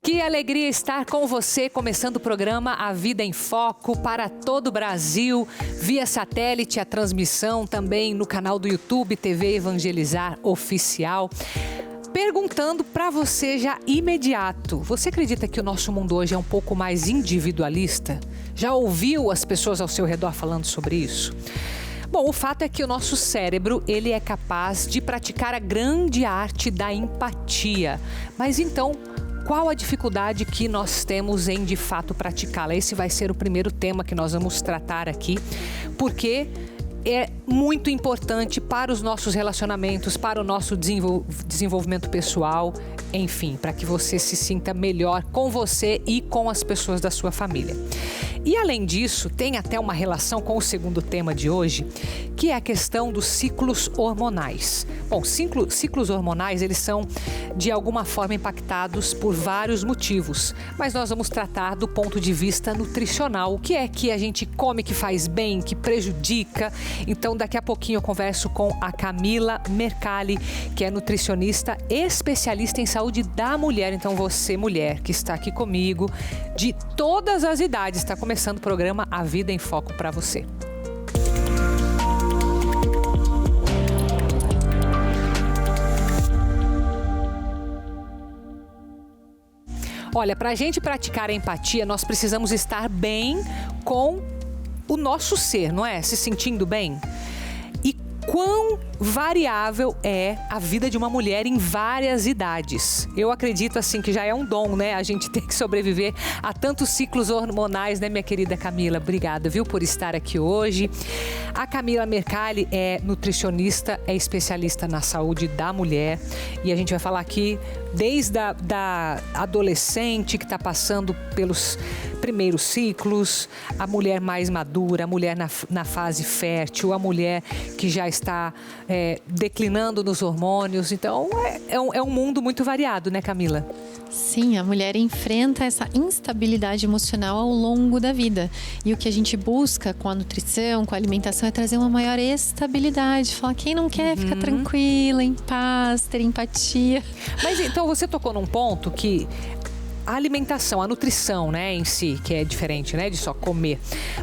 Que alegria estar com você, começando o programa A Vida em Foco para todo o Brasil, via satélite, a transmissão também no canal do YouTube TV Evangelizar Oficial. Perguntando para você já imediato, você acredita que o nosso mundo hoje é um pouco mais individualista? Já ouviu as pessoas ao seu redor falando sobre isso? Bom, o fato é que o nosso cérebro, ele é capaz de praticar a grande arte da empatia. Mas então, qual a dificuldade que nós temos em, de fato, praticá-la? Esse vai ser o primeiro tema que nós vamos tratar aqui, porque é muito importante para os nossos relacionamentos, para o nosso desenvolvimento pessoal, enfim, para que você se sinta melhor com você e com as pessoas da sua família. E além disso, tem até uma relação com o segundo tema de hoje, que é a questão dos ciclos hormonais. Bom, ciclos hormonais, eles são de alguma forma impactados por vários motivos, mas nós vamos tratar do ponto de vista nutricional, o que é que a gente come que faz bem, que prejudica. Então, daqui a pouquinho eu converso com a Camila Mercalli, que é nutricionista especialista em saúde da mulher. Então, você, mulher, que está aqui comigo, de todas as idades, está começando o programa A Vida em Foco para você. Olha, para a gente praticar a empatia, nós precisamos estar bem com o nosso ser, não é? Se sentindo bem. E quão variável é a vida de uma mulher em várias idades. Eu acredito assim que já é um dom, né? A gente tem que sobreviver a tantos ciclos hormonais, né, minha querida Camila? Obrigada, viu, por estar aqui hoje. A Camila Mercalli é nutricionista, é especialista na saúde da mulher. E a gente vai falar aqui desde da adolescente que está passando pelos primeiros ciclos, a mulher mais madura, a mulher na fase fértil, a mulher que já está declinando nos hormônios. Então, é um mundo muito variado, né, Camila? Sim, a mulher enfrenta essa instabilidade emocional ao longo da vida. E o que a gente busca com a nutrição, com a alimentação, é trazer uma maior estabilidade. Falar, quem não quer ficar tranquila, em paz, ter empatia. Mas então, você tocou num ponto que a alimentação, a nutrição, né, em si, que é diferente, né, de só comer.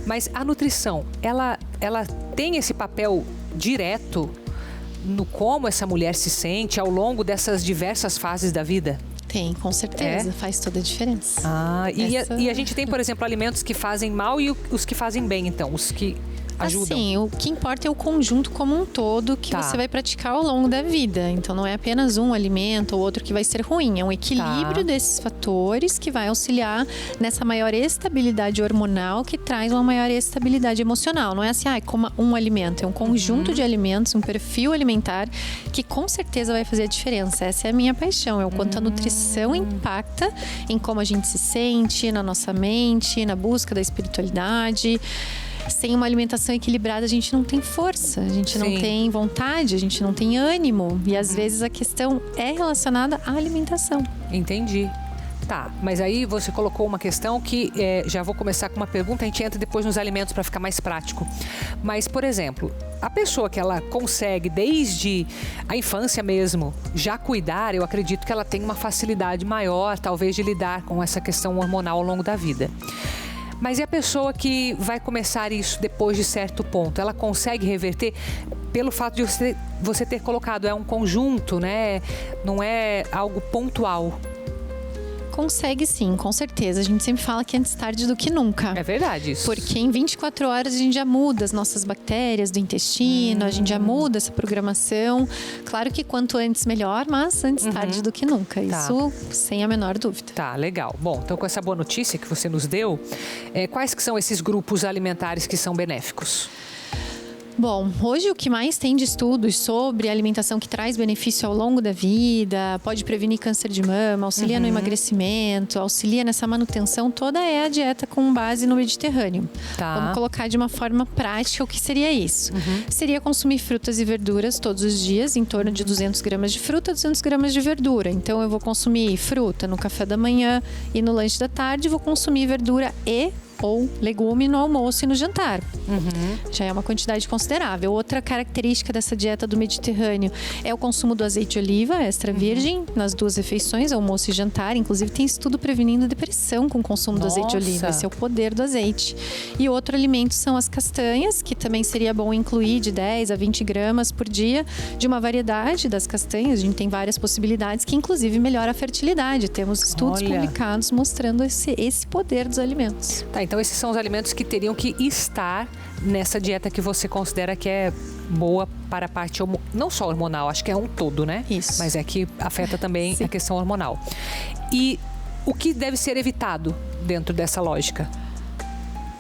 Mas a nutrição, ela tem esse papel direto no como essa mulher se sente ao longo dessas diversas fases da vida? Tem, com certeza. Faz toda a diferença. E a gente tem, por exemplo, alimentos que fazem mal e os que fazem bem, então, os que ajudam. Assim, o que importa é o conjunto como um todo que você vai praticar ao longo da vida. Então, não é apenas um alimento ou outro que vai ser ruim. É um equilíbrio desses fatores que vai auxiliar nessa maior estabilidade hormonal que traz uma maior estabilidade emocional. Não é assim, coma um alimento. É um conjunto de alimentos, um perfil alimentar que com certeza vai fazer a diferença. Essa é a minha paixão. É o quanto a nutrição impacta em como a gente se sente, na nossa mente, na busca da espiritualidade. Sem uma alimentação equilibrada, a gente não tem força, a gente não tem vontade, a gente não tem ânimo. E às vezes a questão é relacionada à alimentação. Entendi. Tá, mas aí você colocou uma questão que já vou começar com uma pergunta, a gente entra depois nos alimentos para ficar mais prático. Mas, por exemplo, a pessoa que ela consegue desde a infância mesmo já cuidar, eu acredito que ela tem uma facilidade maior, talvez, de lidar com essa questão hormonal ao longo da vida. Mas e a pessoa que vai começar isso depois de certo ponto? Ela consegue reverter pelo fato de você ter colocado, é um conjunto, né? Não é algo pontual. Consegue sim, com certeza. A gente sempre fala que antes tarde do que nunca. É verdade isso. Porque em 24 horas a gente já muda as nossas bactérias do intestino, a gente já muda essa programação. Claro que quanto antes melhor, mas antes tarde do que nunca. Isso sem a menor dúvida. Tá, legal. Bom, então com essa boa notícia que você nos deu, quais que são esses grupos alimentares que são benéficos? Bom, hoje o que mais tem de estudos sobre alimentação que traz benefício ao longo da vida, pode prevenir câncer de mama, auxilia no emagrecimento, auxilia nessa manutenção, toda é a dieta com base no Mediterrâneo. Vamos colocar de uma forma prática o que seria isso. Seria consumir frutas e verduras todos os dias, em torno de 200 gramas de fruta, 200 gramas de verdura. Então eu vou consumir fruta no café da manhã e no lanche da tarde, vou consumir verdura e ou legume no almoço e no jantar. Já é uma quantidade considerável. Outra característica dessa dieta do Mediterrâneo é o consumo do azeite de oliva extra virgem nas 2 refeições, almoço e jantar. Inclusive tem estudo prevenindo depressão com o consumo do azeite de oliva. Esse é o poder do azeite. E outro alimento são as castanhas, que também seria bom incluir de 10 a 20 gramas por dia de uma variedade das castanhas. A gente tem várias possibilidades que inclusive melhora a fertilidade. Temos estudos publicados mostrando esse poder dos alimentos. Tá, então esses são os alimentos que teriam que estar nessa dieta que você considera que é boa para a parte não só hormonal, acho que é um todo, né? Isso. Mas é que afeta também a questão hormonal. E o que deve ser evitado dentro dessa lógica?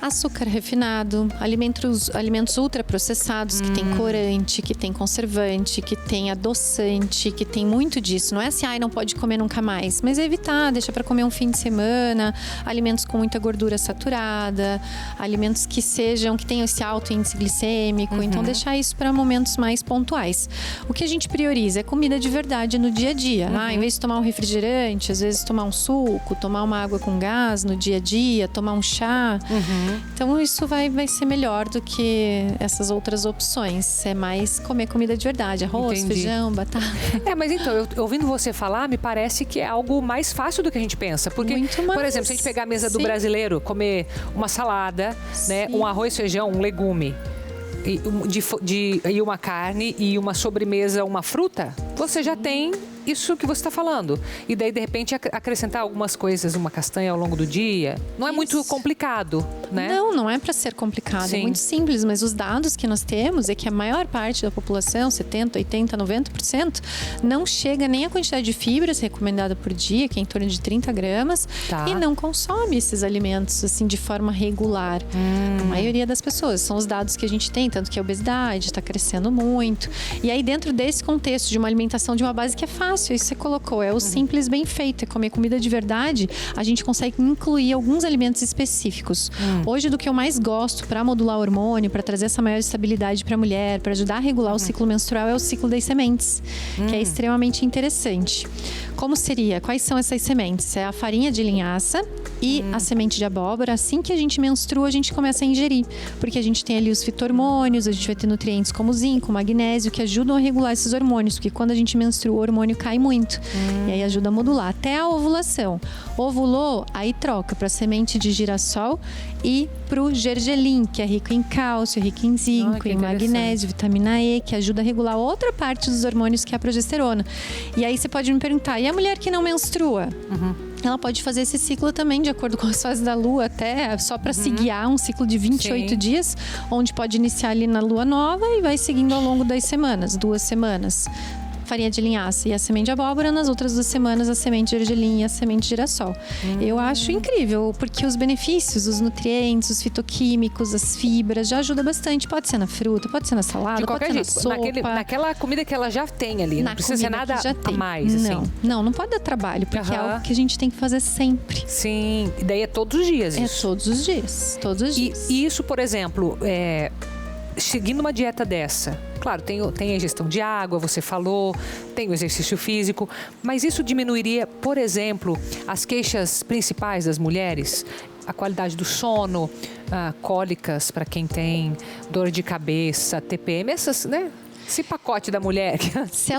Açúcar refinado, alimentos ultraprocessados, que tem corante, que tem conservante, que tem adoçante, que tem muito disso. Não é assim, não pode comer nunca mais. Mas é evitar, deixa para comer um fim de semana, alimentos com muita gordura saturada, alimentos que tenham esse alto índice glicêmico. Então, deixar isso para momentos mais pontuais. O que a gente prioriza é comida de verdade no dia a dia. Em vez de tomar um refrigerante, às vezes tomar um suco, tomar uma água com gás no dia a dia, tomar um chá. Então isso vai ser melhor do que essas outras opções. É mais comer comida de verdade, arroz, feijão, batata. Mas então, ouvindo você falar, me parece que é algo mais fácil do que a gente pensa. Porque, por exemplo, se a gente pegar a mesa do brasileiro, comer uma salada, né, um arroz, feijão, um legume, e uma carne e uma sobremesa, uma fruta, você já tem isso que você está falando. E daí, de repente, acrescentar algumas coisas, uma castanha ao longo do dia. Não é muito complicado, né? Não é para ser complicado. É muito simples, mas os dados que nós temos é que a maior parte da população, 70%, 80%, 90%, não chega nem a quantidade de fibras recomendada por dia, que é em torno de 30 gramas, e não consome esses alimentos, assim, de forma regular. A maioria das pessoas. São os dados que a gente tem, tanto que a obesidade está crescendo muito. E aí, dentro desse contexto de uma alimentação de uma base que é fácil, isso você colocou, é o simples bem feito, é comer comida de verdade, a gente consegue incluir alguns alimentos específicos. Hoje, do que eu mais gosto para modular o hormônio, para trazer essa maior estabilidade para a mulher, para ajudar a regular o ciclo menstrual, é o ciclo das sementes, que é extremamente interessante. Como seria? Quais são essas sementes? É a farinha de linhaça e a semente de abóbora. Assim que a gente menstrua, a gente começa a ingerir, porque a gente tem ali os fito-hormônios, a gente vai ter nutrientes como zinco, magnésio, que ajudam a regular esses hormônios, porque quando a gente menstrua, o hormônio cai muito, e aí ajuda a modular até a ovulação. Ovulou, aí troca para semente de girassol e pro gergelim, que é rico em cálcio, rico em zinco, em magnésio, vitamina E, que ajuda a regular outra parte dos hormônios, que é a progesterona. E aí você pode me perguntar, e a mulher que não menstrua? Ela pode fazer esse ciclo também, de acordo com as fases da lua, até só para se guiar, um ciclo de 28 dias, onde pode iniciar ali na lua nova e vai seguindo ao longo das semanas, 2 semanas. Farinha de linhaça e a semente de abóbora, nas outras 2 semanas a semente de gergelim e a semente de girassol. Eu acho incrível, porque os benefícios, os nutrientes, os fitoquímicos, as fibras, já ajuda bastante. Pode ser na fruta, pode ser na salada, de qualquer pode ser na jeito, sopa. Naquela comida que ela já tem ali, não precisa ser nada a mais, assim. Não pode dar trabalho, porque é algo que a gente tem que fazer sempre. Sim, e daí é todos os dias isso? É todos os dias, todos os dias. E isso, por exemplo, seguindo uma dieta dessa, claro, tem a ingestão de água, você falou, tem o exercício físico, mas isso diminuiria, por exemplo, as queixas principais das mulheres? A qualidade do sono, cólicas para quem tem dor de cabeça, TPM, essas, né? Esse pacote da mulher, que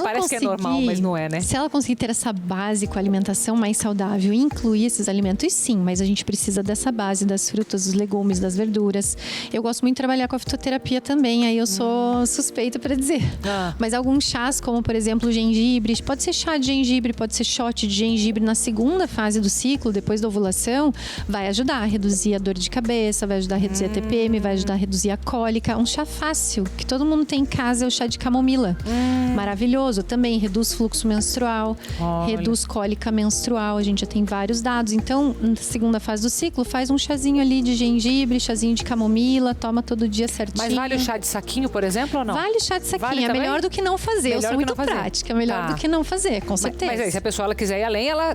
parece que é normal, mas não é, né? Se ela conseguir ter essa base com a alimentação mais saudável e incluir esses alimentos, sim, mas a gente precisa dessa base das frutas, dos legumes, das verduras. Eu gosto muito de trabalhar com a fitoterapia também, aí eu sou suspeita para dizer. Mas alguns chás, como por exemplo o gengibre, pode ser chá de gengibre, pode ser shot de gengibre na segunda fase do ciclo, depois da ovulação, vai ajudar a reduzir a dor de cabeça, vai ajudar a reduzir a TPM, vai ajudar a reduzir a cólica. Um chá fácil, que todo mundo tem em casa, é o chá de camomila. Maravilhoso. Também reduz fluxo menstrual, reduz cólica menstrual. A gente já tem vários dados. Então, na segunda fase do ciclo, faz um chazinho ali de gengibre, chazinho de camomila, toma todo dia certinho. Mas vale o chá de saquinho, por exemplo, ou não? Vale o chá de saquinho. É melhor do que não fazer. Eu sou muito prática. É melhor do que não fazer, com certeza. Mas aí, se a pessoa quiser ir além, ela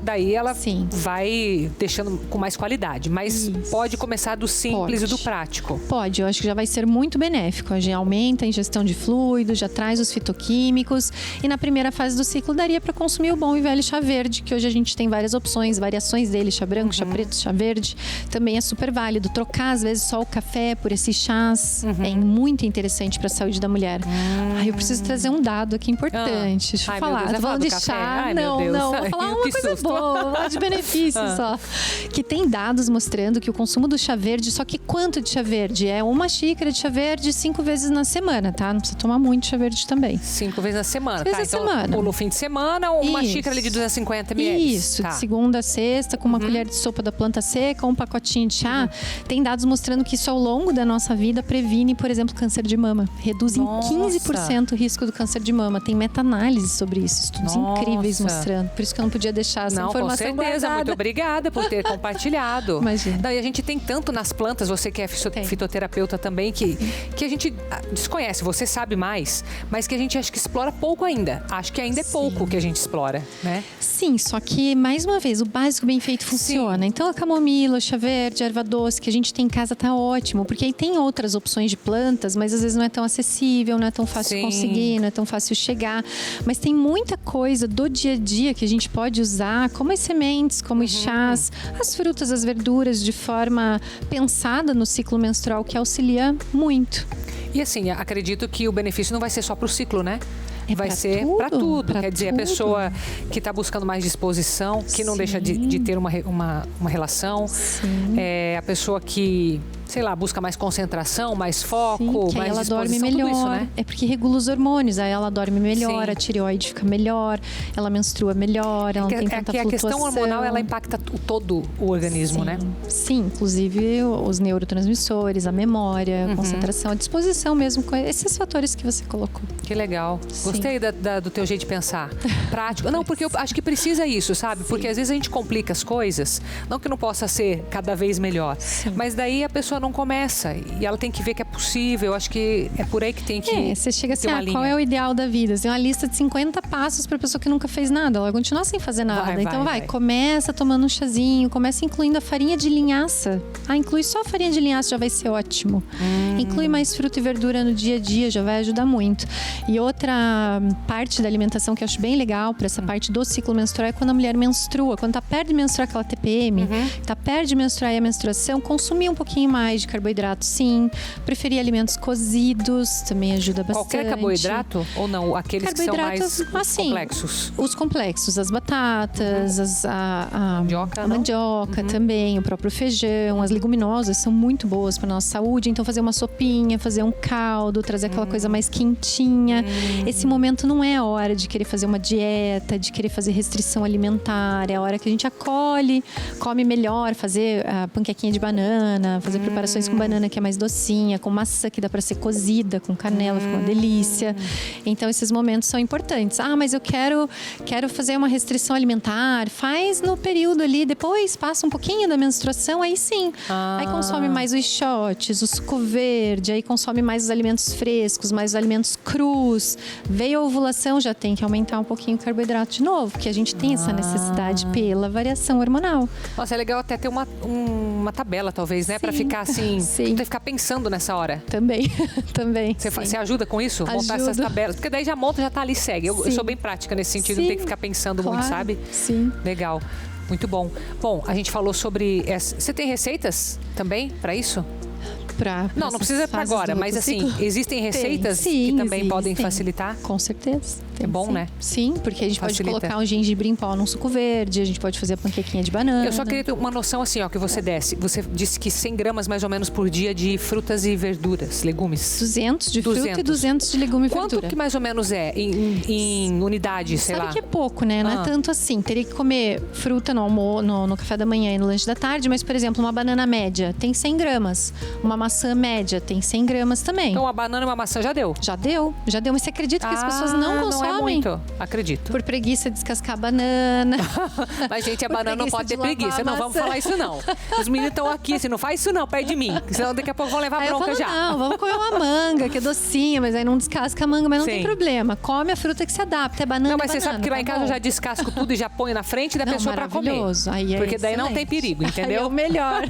vai deixando com mais qualidade. Mas pode começar do simples e do prático. Pode. Eu acho que já vai ser muito benéfico. A gente aumenta a ingestão de fluido, já traz os fitoquímicos. E na primeira fase do ciclo daria para consumir o bom e velho chá verde, que hoje a gente tem várias opções, variações dele, chá branco, chá preto, chá verde. Também é super válido. Trocar, às vezes, só o café por esses chás é muito interessante para a saúde da mulher. Eu preciso trazer um dado aqui importante. Deixa eu falar. Tô falando de chá. Não. Vou falar uma coisa boa, vou falar de benefícios só. Que tem dados mostrando que o consumo do chá verde, só que quanto de chá verde? É uma xícara de chá verde 5 vezes na semana, tá? Não precisa tomar muito chá verde também. 5 vezes na semana, 5 vezes tá? na semana. Ou no fim de semana, ou uma xícara ali de 250 ml. Isso, de segunda a sexta, com uma colher de sopa da planta seca, um pacotinho de chá. Tem dados mostrando que isso ao longo da nossa vida previne, por exemplo, câncer de mama. Reduz em 15% o risco do câncer de mama. Tem meta-análise sobre isso, estudos incríveis mostrando. Por isso que eu não podia deixar essa informação com certeza. guardada. Muito obrigada por ter compartilhado. Imagina. E a gente tem tanto nas plantas, você que é fitoterapeuta também, que a gente desconhece, você sabe mais, mas que a gente acha que explora pouco ainda. Acho que ainda é pouco que a gente explora, né? Sim, só que, mais uma vez, o básico bem feito funciona. Então, a camomila, o chá verde, a erva doce que a gente tem em casa tá ótimo, porque aí tem outras opções de plantas, mas às vezes não é tão acessível, não é tão fácil conseguir, não é tão fácil chegar. Mas tem muita coisa do dia a dia que a gente pode usar, como as sementes, como os chás, as frutas, as verduras, de forma pensada no ciclo menstrual, que auxilia muito. E assim, acredito que o benefício não vai ser só para o ciclo, né? Vai ser tudo, para tudo. Pra Quer dizer, a pessoa que está buscando mais disposição, que não deixa de ter uma relação. A pessoa que, sei lá, busca mais concentração, mais foco, que mais ela disposição, dorme melhor. tudo isso, né? É porque regula os hormônios, aí ela dorme melhor, a tireoide fica melhor, ela menstrua melhor, ela não tem tanta flutuação. A questão hormonal, ela impacta todo o organismo, né? Sim, inclusive os neurotransmissores, a memória, a concentração, a disposição mesmo, com esses fatores que você colocou. Que legal. Gostei do teu jeito de pensar. Prático. Não, porque eu acho que precisa isso, sabe? Porque às vezes a gente complica as coisas, não que não possa ser cada vez melhor, mas daí a pessoa não começa e ela tem que ver que é possível. Eu acho que é por aí que tem que você chega assim, qual linha. é o ideal da vida? Tem uma lista de 50 passos para pessoa que nunca fez nada, ela continua sem fazer nada. Então começa tomando um chazinho, começa incluindo a farinha de linhaça. Inclui só a farinha de linhaça, já vai ser ótimo. Inclui mais fruta e verdura no dia a dia, já vai ajudar muito. E outra parte da alimentação que eu acho bem legal para essa parte do ciclo menstrual é quando a mulher menstrua, quando tá perto de menstruar aquela TPM, tá perto de menstruar e a menstruação, consumir um pouquinho mais de carboidrato, sim. Preferir alimentos cozidos, também ajuda bastante. Qualquer carboidrato ou não? Aqueles que são mais complexos? Os complexos, as batatas, a mandioca também, o próprio feijão, as leguminosas são muito boas para nossa saúde. Então fazer uma sopinha, fazer um caldo, trazer aquela coisa mais quentinha. Esse momento não é a hora de querer fazer uma dieta, de querer fazer restrição alimentar. É a hora que a gente acolhe, come melhor, fazer a panquequinha de banana, fazer preparações com banana que é mais docinha, com maçã que dá para ser cozida, com canela, fica uma delícia. Então esses momentos são importantes. Mas eu quero fazer uma restrição alimentar. Faz no período ali, depois passa um pouquinho da menstruação, aí sim. Aí consome mais os shots, o suco verde, aí consome mais os alimentos frescos, mais os alimentos crus. Veio a ovulação, já tem que aumentar um pouquinho o carboidrato de novo, porque a gente tem essa necessidade pela variação hormonal. Nossa, é legal até ter uma tabela, talvez, né? Pra ficar assim, não ter que ficar pensando nessa hora. Também. Você ajuda com isso? Montar essas tabelas? Porque daí já monta, já tá ali, segue. Eu sou bem prática nesse sentido, não tem que ficar pensando muito, sabe? Sim. Legal. Muito bom. Bom, a gente falou sobre... Você tem receitas também para isso? Não precisa para agora, mas assim, existem receitas que também podem facilitar? Com certeza. É bom, né? Sim, porque a gente pode colocar um gengibre em pó num suco verde, a gente pode fazer a panquequinha de banana. Eu só queria ter uma noção assim, que você desse. Você disse que 100 gramas mais ou menos por dia de frutas e verduras, legumes. 200 de fruta e 200 de legume e verdura. Quanto que mais ou menos é em unidade, sei lá? Sabe que é pouco, né? Não é tanto assim. Teria que comer fruta no café da manhã e no lanche da tarde, mas, por exemplo, uma banana média tem 100 gramas. Uma maçã média tem 100 gramas também. Então, uma banana e uma maçã já deu? Já deu. Mas você acredita que as pessoas não consomem muito, acredito. Por preguiça de descascar a banana. Mas, gente, a banana não pode ter preguiça. Não, vamos falar isso não. Os meninos estão aqui, assim, não faz isso não, perto de mim. Senão daqui a pouco vão levar bronca já. Não, vamos comer uma manga, que é docinha, mas aí não descasca a manga, mas não tem problema. Come a fruta que se adapta, é banana. Não, mas você sabe que lá em casa eu já descasco tudo e já ponho na frente da pessoa pra comer. Aí é porque daí não tem perigo, entendeu? Aí é o melhor.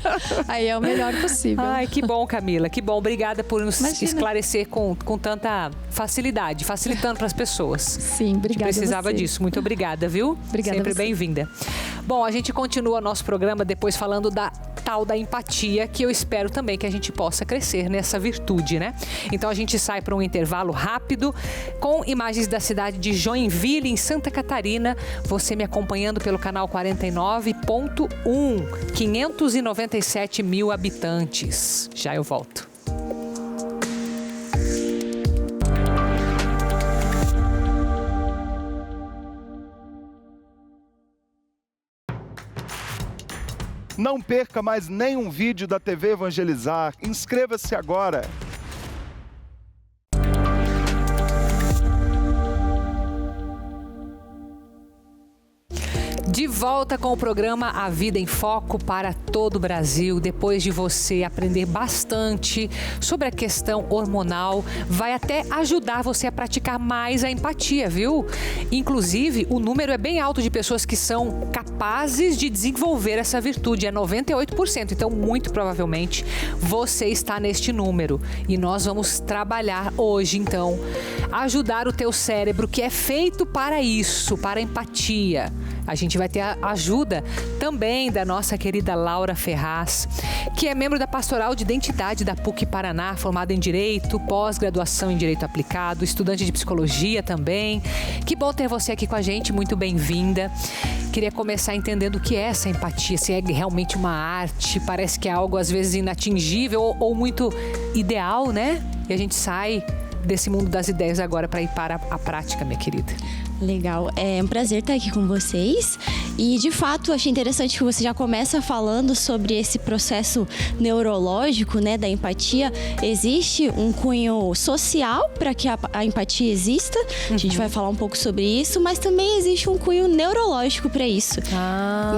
Aí é o melhor possível. Ai, que bom, Camila. Que bom. Obrigada por nos esclarecer com tanta facilidade, facilitando para as pessoas. Sim, obrigada. A gente precisava disso. Muito obrigada, viu? Obrigada. Sempre bem-vinda. Bom, a gente continua nosso programa depois falando da tal da empatia, que eu espero também que a gente possa crescer nessa virtude, né? Então a gente sai para um intervalo rápido com imagens da cidade de Joinville, em Santa Catarina. Você me acompanhando pelo canal 49.1, 597 mil habitantes. Já eu volto. Não perca mais nenhum vídeo da TV Evangelizar. Inscreva-se agora. De volta com o programa A Vida em Foco para todo o Brasil. Depois de você aprender bastante sobre a questão hormonal, vai até ajudar você a praticar mais a empatia, viu? Inclusive, o número é bem alto de pessoas que são capazes de desenvolver essa virtude, é 98%. Então, muito provavelmente, você está neste número. E nós vamos trabalhar hoje, então, ajudar o teu cérebro, que é feito para isso, para a empatia. A gente vai ter a ajuda também da nossa querida Laura Ferraz, que é membro da Pastoral de Identidade da PUC Paraná, formada em Direito, pós-graduação em Direito Aplicado, estudante de Psicologia também. Que bom ter você aqui com a gente, muito bem-vinda. Queria começar entendendo o que é essa empatia, se é realmente uma arte, parece que é algo às vezes inatingível ou muito ideal, né? E a gente sai desse mundo das ideias agora para ir para a prática, minha querida. Legal, é um prazer estar aqui com vocês e de fato achei interessante que você já começa falando sobre esse processo neurológico, né, da empatia. Existe um cunho social para que a empatia exista, a gente vai falar um pouco sobre isso, mas também existe um cunho neurológico para isso.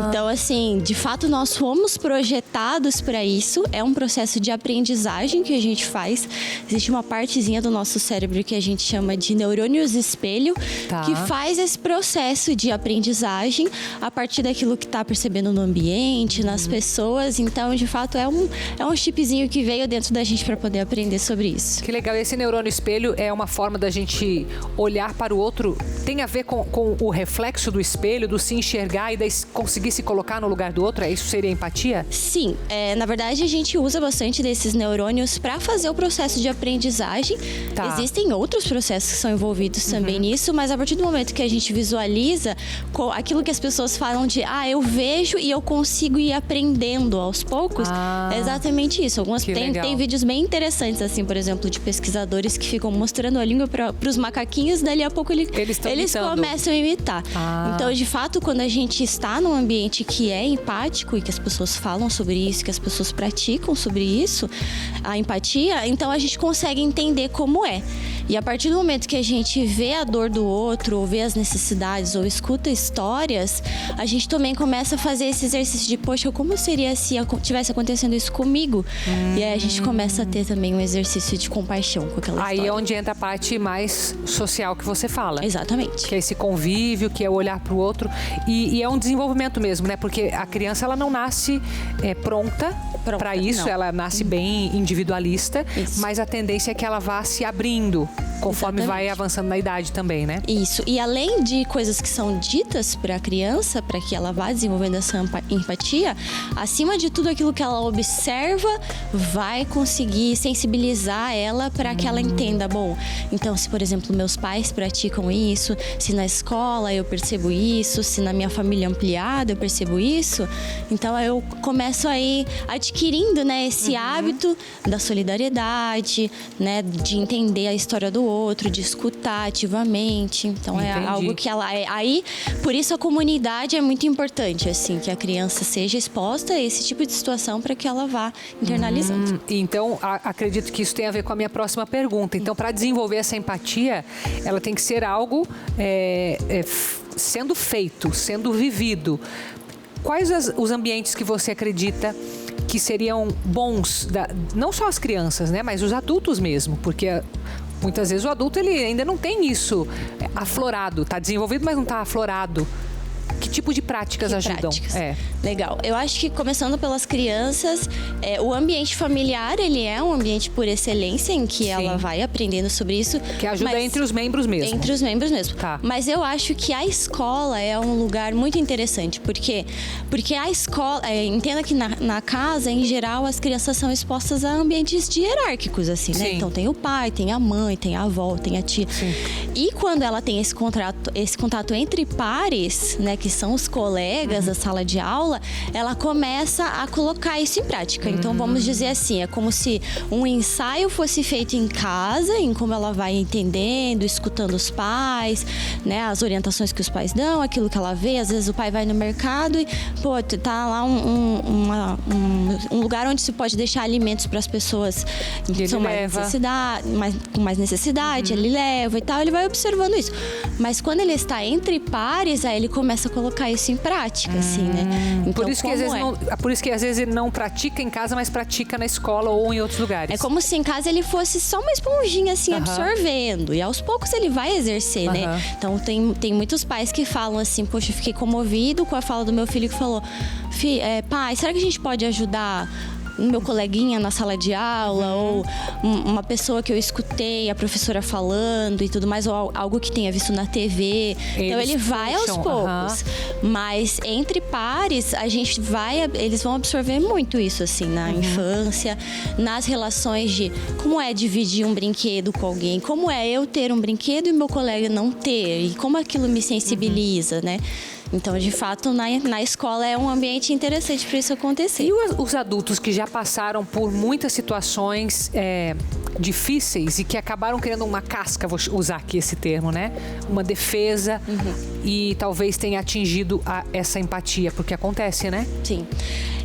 Então assim, de fato nós fomos projetados para isso, é um processo de aprendizagem que a gente faz. Existe uma partezinha do nosso cérebro que a gente chama de neurônios espelho, que faz esse processo de aprendizagem a partir daquilo que está percebendo no ambiente, nas pessoas. Então, de fato, é um chipzinho que veio dentro da gente para poder aprender sobre isso. Que legal. Esse neurônio espelho é uma forma da gente olhar para o outro. Tem a ver com o reflexo do espelho, do se enxergar e daí conseguir se colocar no lugar do outro? Isso seria empatia? Sim. Na verdade, a gente usa bastante desses neurônios para fazer o processo de aprendizagem. Existem outros processos que são envolvidos também nisso, mas a partir do momento que a gente visualiza aquilo que as pessoas falam de eu vejo e eu consigo ir aprendendo aos poucos, é exatamente isso. Tem vídeos bem interessantes, assim, por exemplo, de pesquisadores que ficam mostrando a língua para os macaquinhos, dali a pouco eles começam a imitar. Então, de fato, quando a gente está num ambiente que é empático e que as pessoas falam sobre isso, que as pessoas praticam sobre isso, a empatia, então a gente consegue entender como é. E a partir do momento que a gente vê a dor do outro, ou vê as necessidades, ou escuta histórias, a gente também começa a fazer esse exercício de, poxa, como seria se tivesse acontecendo isso comigo? E aí a gente começa a ter também um exercício de compaixão com aquela história. Aí é onde entra a parte mais social que você fala. Exatamente. Que é esse convívio, que é o olhar para o outro. E é um desenvolvimento mesmo, né? Porque a criança, ela não nasce pronta para isso, ela nasce bem individualista, mas a tendência é que ela vá se abrindo conforme vai avançando na idade também, né? Isso. E além de coisas que são ditas para a criança, para que ela vá desenvolvendo essa empatia, acima de tudo aquilo que ela observa vai conseguir sensibilizar ela para que ela entenda, bom, então se por exemplo meus pais praticam isso, se na escola eu percebo isso, se na minha família ampliada eu percebo isso, então eu começo aí adquirindo, né, esse hábito da solidariedade, né, de entender a história do outro, de escutar ativamente. Então, é algo que ela... Aí, por isso a comunidade é muito importante, assim, que a criança seja exposta a esse tipo de situação para que ela vá internalizando. Então, acredito que isso tem a ver com a minha próxima pergunta. Então, para desenvolver essa empatia, ela tem que ser algo sendo feito, sendo vivido. Quais os ambientes que você acredita que seriam bons, não só as crianças, né, mas os adultos mesmo? Porque muitas vezes o adulto ele ainda não tem isso aflorado, está desenvolvido, mas não está aflorado. Que tipo de práticas ajudam? Legal. Eu acho que começando pelas crianças, o ambiente familiar, ele é um ambiente por excelência em que ela vai aprendendo sobre isso. Que ajuda entre os membros mesmo. Entre os membros mesmo. Tá. Mas eu acho que a escola é um lugar muito interessante. Porque a escola... entenda que na casa, em geral, as crianças são expostas a ambientes hierárquicos, assim, né? Então tem o pai, tem a mãe, tem a avó, tem a tia. Sim. E quando ela tem esse contato entre pares, né? Que são os colegas da sala de aula, ela começa a colocar isso em prática. Então, vamos dizer assim, é como se um ensaio fosse feito em casa, em como ela vai entendendo, escutando os pais, né, as orientações que os pais dão, aquilo que ela vê. Às vezes o pai vai no mercado e, tá lá um lugar onde se pode deixar alimentos para as pessoas que são com mais necessidade, ele leva e tal, ele vai observando isso. Mas quando ele está entre pares, aí ele começa a colocar isso em prática, assim, né? Então, por isso que às vezes ele não pratica em casa, mas pratica na escola ou em outros lugares. É como se em casa ele fosse só uma esponjinha, assim, absorvendo. E aos poucos ele vai exercer, né? Então tem muitos pais que falam assim, poxa, eu fiquei comovido com a fala do meu filho que falou, pai, será que a gente pode ajudar o meu coleguinha na sala de aula, ou uma pessoa que eu escutei a professora falando e tudo mais, ou algo que tenha visto na TV. Então ele vai aos poucos. Mas entre pares, eles vão absorver muito isso, assim, na infância, nas relações de como é dividir um brinquedo com alguém, como é eu ter um brinquedo e meu colega não ter, e como aquilo me sensibiliza, né? Então, de fato, na escola é um ambiente interessante para isso acontecer. E os adultos que já passaram por muitas situações difíceis e que acabaram criando uma casca, vou usar aqui esse termo, né? Uma defesa e talvez tenha atingido essa empatia, porque acontece, né? Sim.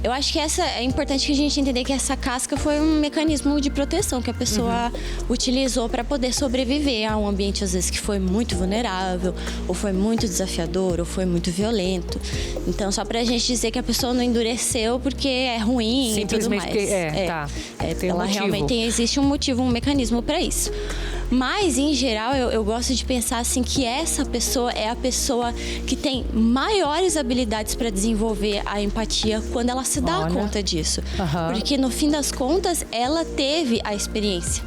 Eu acho que é importante que a gente entender que essa casca foi um mecanismo de proteção que a pessoa utilizou para poder sobreviver a um ambiente, às vezes, que foi muito vulnerável, ou foi muito desafiador, ou foi muito violento. Então, só pra gente dizer que a pessoa não endureceu porque é ruim e tudo mais. Tem um motivo. Realmente existe um motivo, um mecanismo para isso. Mas, em geral, eu gosto de pensar assim que essa pessoa é a pessoa que tem maiores habilidades para desenvolver a empatia quando ela se dá conta disso. Porque, no fim das contas, ela teve a experiência.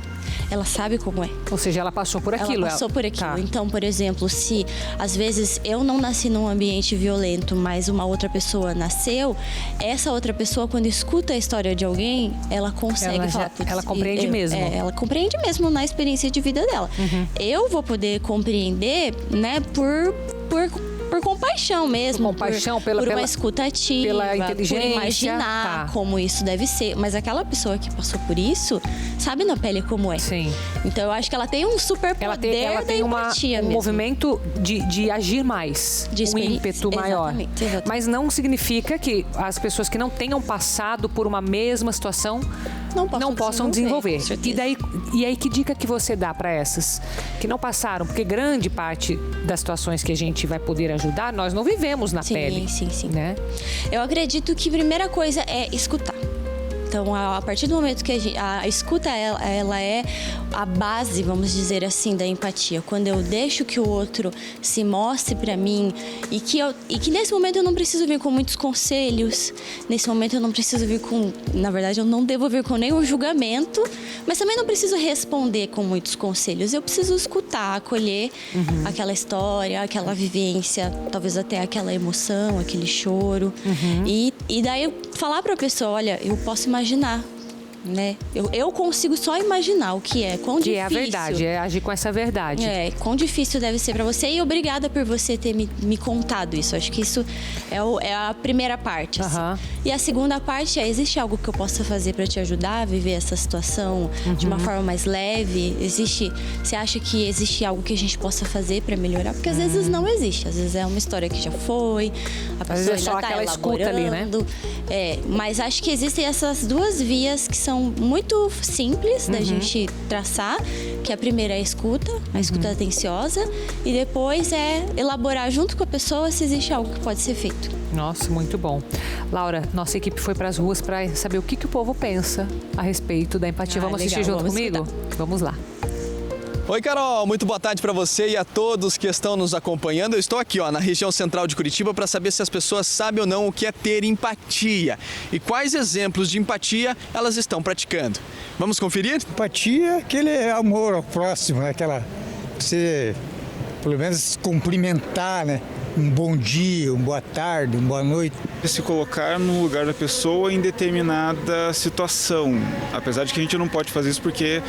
Ela sabe como é. Ou seja, ela passou por aquilo. Ela passou por aquilo. Então, por exemplo, se às vezes eu não nasci num ambiente violento, mas uma outra pessoa nasceu, essa outra pessoa, quando escuta a história de alguém, ela consegue falar... Ela compreende mesmo. Ela compreende mesmo na experiência de vida dela. Eu vou poder compreender, né, por compaixão mesmo. Por compaixão, por uma escuta ativa, pela inteligência, por imaginar como isso deve ser. Mas aquela pessoa que passou por isso, sabe na pele como é. Sim. Então eu acho que ela tem um super poder ela tem um movimento de agir mais, um ímpeto maior. Exatamente. Mas não significa que as pessoas que não tenham passado por uma mesma situação não possam desenvolver. E aí, que dica que você dá para essas que não passaram? Porque grande parte das situações que a gente vai poder ajudar, nós não vivemos na pele. Sim. Né? Eu acredito que a primeira coisa é escutar. Então, a partir do momento que a escuta, ela é a base, vamos dizer assim, da empatia. Quando eu deixo que o outro se mostre pra mim e que nesse momento eu não preciso vir com muitos conselhos, nesse momento eu não preciso vir com... Na verdade, eu não devo vir com nenhum julgamento, mas também não preciso responder com muitos conselhos. Eu preciso escutar, acolher aquela história, aquela vivência, talvez até aquela emoção, aquele choro. E daí falar pra pessoa, olha, eu posso imaginar né? Eu consigo só imaginar o que é, quão difícil. É a verdade, é agir com essa verdade. Quão difícil deve ser pra você, e obrigada por você ter me contado isso. Acho que isso é a primeira parte, assim. E a segunda parte é, existe algo que eu possa fazer pra te ajudar a viver essa situação de uma forma mais leve? Você acha que existe algo que a gente possa fazer pra melhorar? Porque às vezes não existe, às vezes é uma história que já foi, a pessoa ainda tá elaborando. Escuta ali, né? Mas acho que existem essas duas vias que são muito simples da gente traçar, que a primeira é a escuta atenciosa, e depois é elaborar junto com a pessoa se existe algo que pode ser feito. Nossa, muito bom. Laura, nossa equipe foi para as ruas para saber o que o povo pensa a respeito da empatia. Vamos assistir junto comigo? Vamos lá. Oi, Carol, muito boa tarde para você e a todos que estão nos acompanhando. Eu estou aqui, na região central de Curitiba para saber se as pessoas sabem ou não o que é ter empatia e quais exemplos de empatia elas estão praticando. Vamos conferir? Empatia, aquele amor ao próximo, né? Você, pelo menos, cumprimentar, né? Um bom dia, uma boa tarde, uma boa noite. Se colocar no lugar da pessoa em determinada situação. Apesar de que a gente não pode fazer isso porque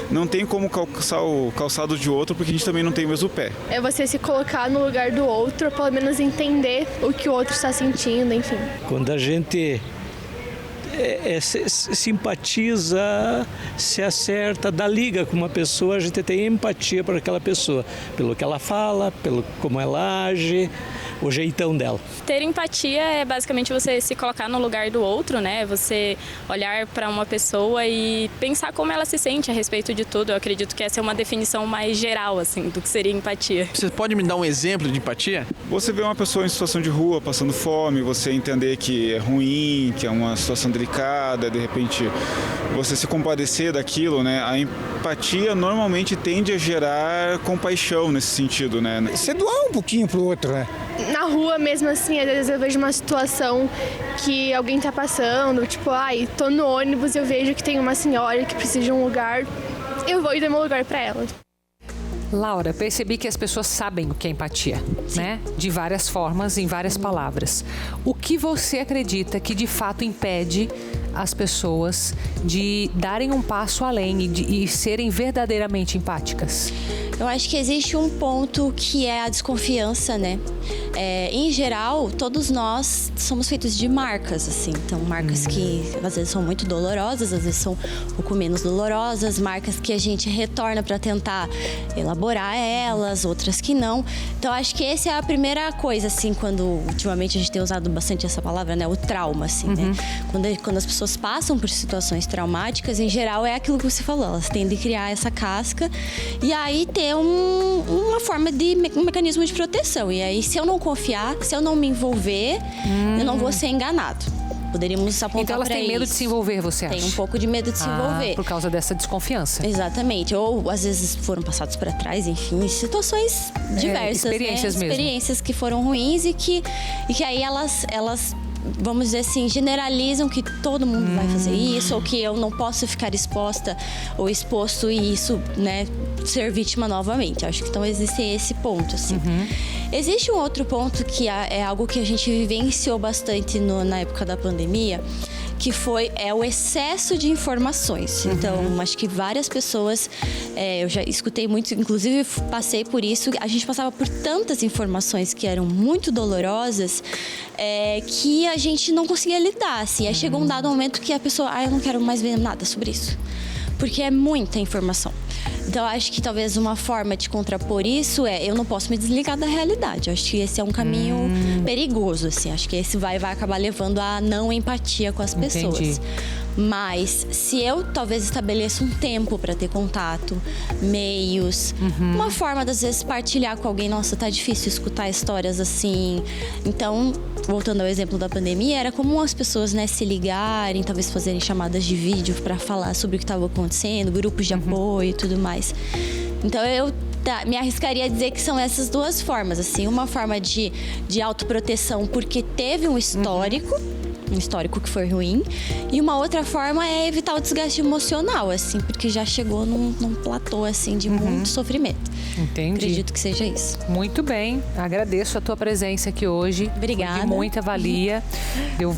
não tem como calçar o calçado de outro, porque a gente também não tem o mesmo pé. É você se colocar no lugar do outro, ou pelo menos entender o que o outro está sentindo, enfim. Quando a gente simpatiza, se acerta, dá liga com uma pessoa, a gente tem empatia por aquela pessoa, pelo que ela fala, pelo como ela age, o jeitão dela. Ter empatia é basicamente você se colocar no lugar do outro, né? Você olhar para uma pessoa e pensar como ela se sente a respeito de tudo. Eu acredito que essa é uma definição mais geral, assim, do que seria empatia. Você pode me dar um exemplo de empatia? Você vê uma pessoa em situação de rua, passando fome, você entender que é ruim, que é uma situação delicada, de repente você se compadecer daquilo, né? A empatia normalmente tende a gerar compaixão nesse sentido, né? Você doar um pouquinho pro outro, né? Na rua mesmo assim, às vezes eu vejo uma situação que alguém tá passando, tipo, tô no ônibus e eu vejo que tem uma senhora que precisa de um lugar, eu vou e dou meu lugar pra ela. Laura, percebi que as pessoas sabem o que é empatia, né? De várias formas, em várias palavras. O que você acredita que de fato impede as pessoas de darem um passo além e serem verdadeiramente empáticas? Eu acho que existe um ponto que é a desconfiança, né? Em geral, todos nós somos feitos de marcas, assim. Então, marcas que às vezes são muito dolorosas, às vezes são um pouco menos dolorosas, marcas que a gente retorna para tentar elaborar elas, outras que não. Então, acho que essa é a primeira coisa, assim, quando ultimamente a gente tem usado bastante essa palavra, né? O trauma, assim, né? Quando as pessoas passam por situações traumáticas, em geral, é aquilo que você falou, elas tendem a criar essa casca e aí ter uma forma de um mecanismo de proteção. E aí, se eu não confiar, se eu não me envolver, eu não vou ser enganado. Poderíamos apontar então elas têm medo de se envolver, você acha? Tem um pouco de medo de se envolver. Por causa dessa desconfiança. Exatamente. Ou às vezes foram passados para trás, enfim, situações diversas. Experiências mesmo. Experiências que foram ruins e que aí elas vamos dizer assim, generalizam que todo mundo vai fazer isso, ou que eu não posso ficar exposta ou exposto e isso, né, ser vítima novamente. Acho que então existe esse ponto, assim. Existe um outro ponto que é algo que a gente vivenciou bastante na época da pandemia, que foi o excesso de informações. Então, acho que várias pessoas, eu já escutei muito, inclusive passei por isso, a gente passava por tantas informações que eram muito dolorosas, que a gente não conseguia lidar, assim. Aí chegou um dado momento que a pessoa, eu não quero mais ver nada sobre isso, porque é muita informação. Então, acho que talvez uma forma de contrapor isso eu não posso me desligar da realidade. Acho que esse é um caminho perigoso, assim. Acho que esse vai acabar levando a não empatia com as pessoas. Entendi. Mas se eu talvez estabeleça um tempo para ter contato, meios, uma forma de às vezes partilhar com alguém, nossa, tá difícil escutar histórias assim. Então, voltando ao exemplo da pandemia, era comum as pessoas, né, se ligarem, talvez fazerem chamadas de vídeo para falar sobre o que estava acontecendo, grupos de apoio e tudo mais. Então eu me arriscaria a dizer que são essas duas formas, assim, uma forma de autoproteção porque teve um histórico, um histórico que foi ruim. E uma outra forma é evitar o desgaste emocional, assim, porque já chegou num platô, assim, de muito sofrimento. Entendi. Acredito que seja isso. Muito bem, agradeço a tua presença aqui hoje. Obrigada. Foi de muita valia.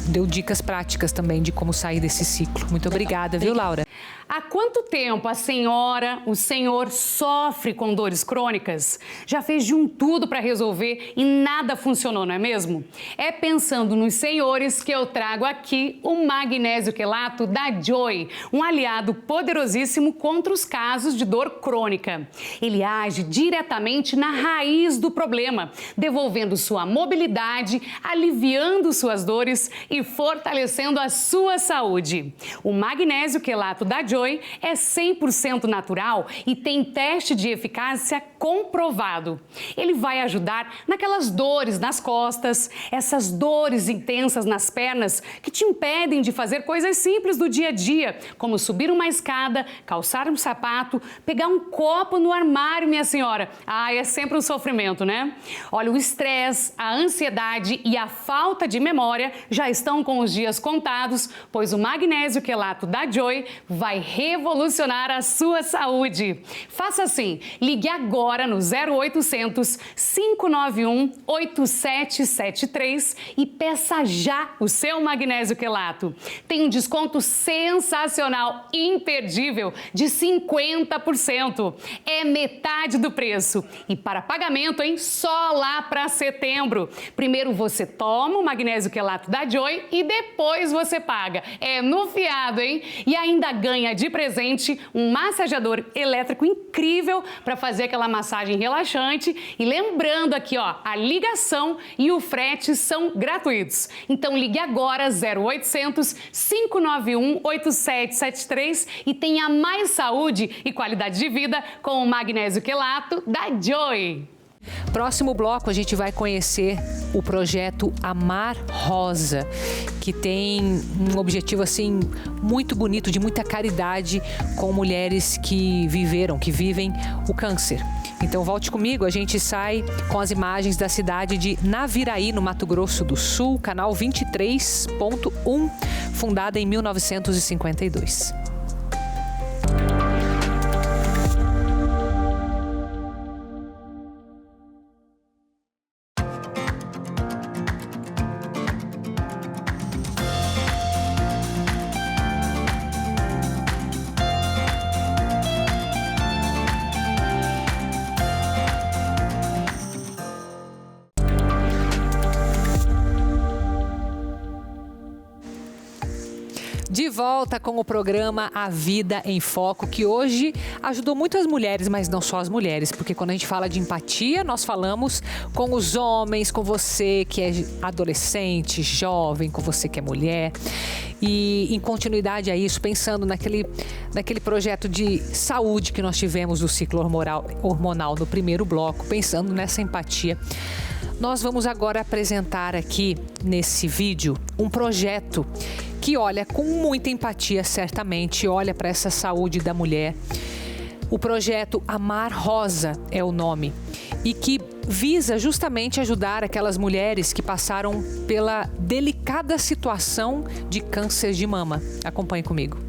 Deu dicas práticas também de como sair desse ciclo. Muito obrigada, viu, Laura? Há quanto tempo a senhora, o senhor, sofre com dores crônicas? Já fez de tudo para resolver e nada funcionou, não é mesmo? É pensando nos senhores que eu trago aqui o magnésio quelato da Joy, um aliado poderosíssimo contra os casos de dor crônica. Ele age diretamente na raiz do problema, devolvendo sua mobilidade, aliviando suas dores e fortalecendo a sua saúde. O magnésio quelato da Joy é 100% natural e tem teste de eficácia comprovado. Ele vai ajudar naquelas dores nas costas, essas dores intensas nas pernas que te impedem de fazer coisas simples do dia a dia, como subir uma escada, calçar um sapato, pegar um copo no armário, minha senhora. É sempre um sofrimento, né? Olha, o estresse, a ansiedade e a falta de memória já estão com os dias contados, pois o magnésio quelato da Joy vai revolucionar a sua saúde. Faça assim, ligue agora no 0800 591 8773 e peça já o seu magnésio quelato. Tem um desconto sensacional, imperdível, de 50%. É metade do preço. E para pagamento, só lá para setembro. Primeiro você toma o magnésio quelato da Joy e depois você paga. É no fiado, hein? E ainda ganha de presente um massageador elétrico incrível para fazer aquela massagem relaxante. E lembrando aqui, a ligação e o frete são gratuitos. Então ligue agora 0800 591 8773 e tenha mais saúde e qualidade de vida com o magnésio quelato da Joy. Próximo bloco a gente vai conhecer o projeto Amar Rosa, que tem um objetivo assim muito bonito, de muita caridade com mulheres que vivem o câncer. Então volte comigo, a gente sai com as imagens da cidade de Naviraí, no Mato Grosso do Sul, canal 23.1, fundada em 1952. De volta com o programa A Vida em Foco, que hoje ajudou muitas mulheres, mas não só as mulheres, porque quando a gente fala de empatia, nós falamos com os homens, com você que é adolescente, jovem, com você que é mulher. E em continuidade a isso, pensando naquele projeto de saúde que nós tivemos do ciclo hormonal no primeiro bloco, pensando nessa empatia. Nós vamos agora apresentar aqui nesse vídeo um projeto que olha com muita empatia, certamente, olha para essa saúde da mulher. O projeto Amar Rosa é o nome e que visa justamente ajudar aquelas mulheres que passaram pela delicada situação de câncer de mama. Acompanhe comigo.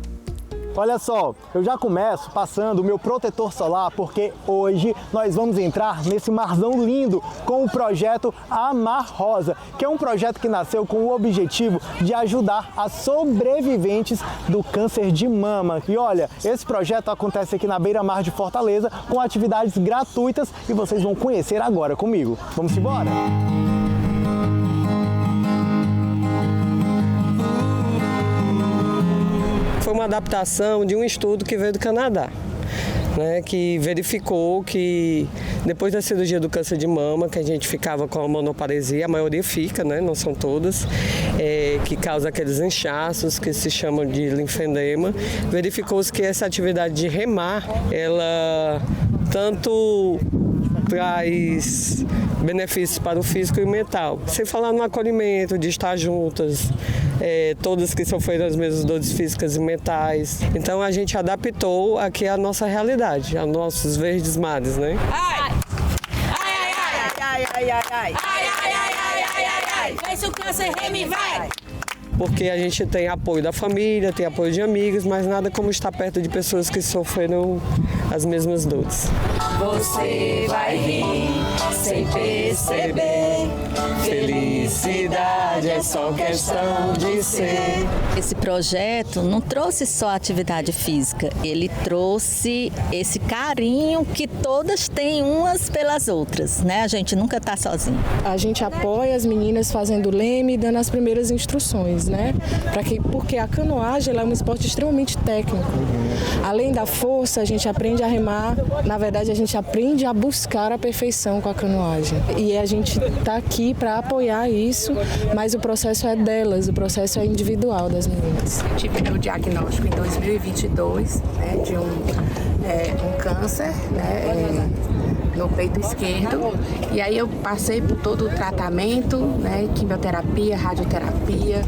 Olha só, eu já começo passando o meu protetor solar porque hoje nós vamos entrar nesse marzão lindo com o projeto Amar Rosa, que é um projeto que nasceu com o objetivo de ajudar as sobreviventes do câncer de mama. E olha, esse projeto acontece aqui na beira-mar de Fortaleza com atividades gratuitas e vocês vão conhecer agora comigo. Vamos embora? Foi uma adaptação de um estudo que veio do Canadá, né, que verificou que depois da cirurgia do câncer de mama, que a gente ficava com a monoparesia, a maioria fica, né, não são todas, que causa aqueles inchaços que se chamam de linfedema, verificou-se que essa atividade de remar, ela tanto traz benefícios para o físico e o mental. Sem falar no acolhimento, de estar juntas, todas que sofreram as mesmas dores físicas e mentais. Então a gente adaptou aqui a nossa realidade, a nossos verdes mares, né? Ai! Ai, ai, ai, ai, ai, ai, ai, ai, ai, ai, ai, ai, ai, ai, vai se o câncer reme, vai! porque a gente tem apoio da família, tem apoio de amigos, mas nada como estar perto de pessoas que sofreram as mesmas dores. Você vai rir sem perceber. Felicidade é só questão de ser. Esse projeto não trouxe só atividade física, ele trouxe esse carinho que todas têm umas pelas outras, né? A gente nunca está sozinho. A gente apoia as meninas fazendo leme e dando as primeiras instruções, né? Porque a canoagem ela é um esporte extremamente técnico. Além da força, a gente aprende a remar, na verdade a gente aprende a buscar a perfeição com a canoagem. E a gente está aqui para apoiar isso, mas o processo é delas, o processo é individual das meninas. Tive meu diagnóstico em 2022, né, de um câncer, né, no peito esquerdo. E aí eu passei por todo o tratamento, né, quimioterapia, radioterapia,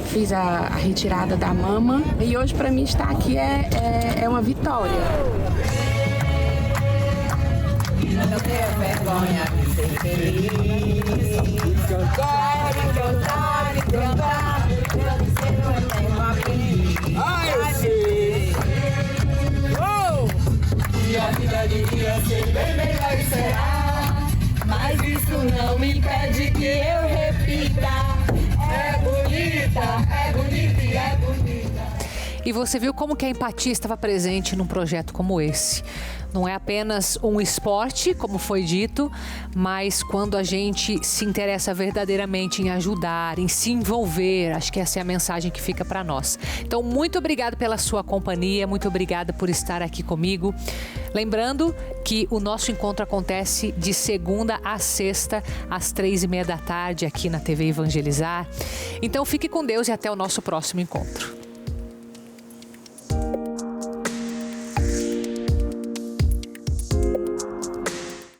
fiz a retirada da mama. E hoje para mim estar aqui é uma vitória. Não tenho vergonha de ser feliz. Cantar e cantar e cantar. Eu dizer não é tema feliz. Ai, sim. E a vida devia ser bem melhor e será. Mas isso não me impede que eu repita. É bonita e é bonita. E você viu como que a empatia estava presente num projeto como esse. Não é apenas um esporte, como foi dito, mas quando a gente se interessa verdadeiramente em ajudar, em se envolver, acho que essa é a mensagem que fica para nós. Então, muito obrigada pela sua companhia, muito obrigada por estar aqui comigo. Lembrando que o nosso encontro acontece de segunda a sexta, às 3h30 da tarde, aqui na TV Evangelizar. Então, fique com Deus e até o nosso próximo encontro.